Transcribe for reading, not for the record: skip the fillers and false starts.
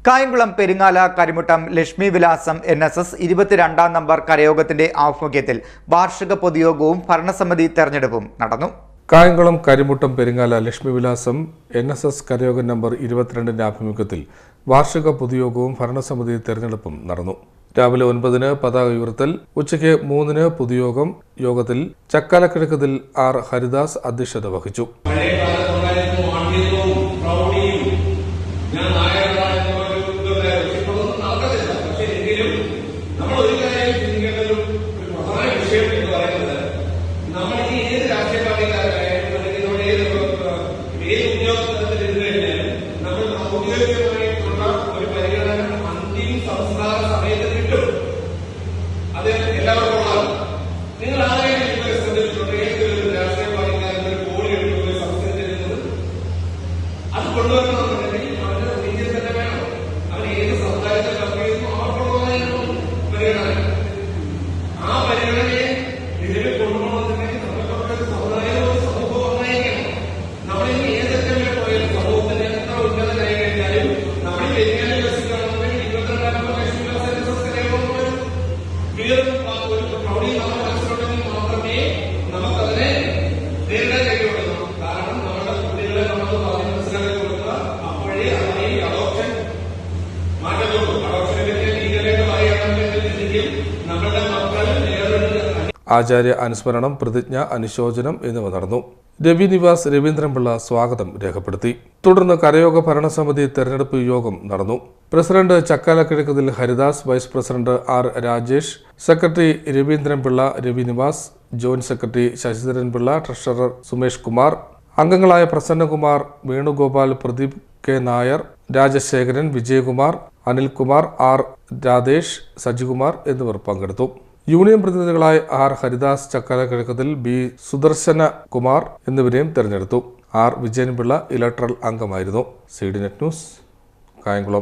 കായംകുളം പെരിങ്ങാല കരിമുട്ടം ലക്ഷ്മി വിലാസം NSS 22-ാം number കരയോഗത്തിന്റെ ആഭിമുഖ്യത്തിൽ വാർഷിക പൊതുയോഗവും ഭരണസമിതി തെരഞ്ഞെടുപ്പും നടന്നു. കായംകുളം കരിമുട്ടം പെരിങ്ങാല ലക്ഷ്മി വിലാസം NSS കരയോഗം നമ്പർ 22-ന്റെ ആഭിമുഖ്യത്തിൽ വാർഷിക പൊതുയോഗവും ഭരണസമിതി തെരഞ്ഞെടുപ്പും നടന്നു. രാവിലെ 9-ന് പതാക ഉയർത്തൽ, ഉച്ചയ്ക്ക് 3-ന് പൊതുയോഗം. യോഗത്തിൽ ചക്കാലക്കിഴക്കതിൽ R. ഹരിദാസ് അധ്യക്ഷത വഹിച്ചു. ആചാര്യ അനുസ്മരണം, പ്രതിജ്ഞ, അനുശോചനം എന്നിവ നടന്നു. രവി നിവാസ് രവീന്ദ്രൻപിള്ള സ്വാഗതം രേഖപ്പെടുത്തി. തുടർന്ന് കരയോഗ ഭരണസമിതി തെരഞ്ഞെടുപ്പ് യോഗം നടന്നു. President Chakkalakizhakkathil Haridas, vice president R. Rajesh, secretary Raveendranpillai, Ravi Nivas, joint secretary Sasidharanpillai, treasurer Sumesh Kumar, അംഗങ്ങളായ പ്രസന്നകുമാർ, വേണുഗോപാൽ, പ്രദീപ് K. നായർ, രാജശേഖരൻ, വിജയകുമാർ, അനിൽകുമാർ, R. രാധേഷ്, സജികുമാർ എന്നിവർ പങ്കെടുത്തു. യൂണിയൻ പ്രതിനിധികളായ R. ഹരിദാസ്, ചക്കാലക്കിഴക്കതിൽ B. സുദർശന കുമാർ എന്നിവരെയും തെരഞ്ഞെടുത്തു. R. വിജയൻപിള്ള ഇലക്ട്രൽ അംഗമായിരുന്നു. CDNet news, Kayamkulam.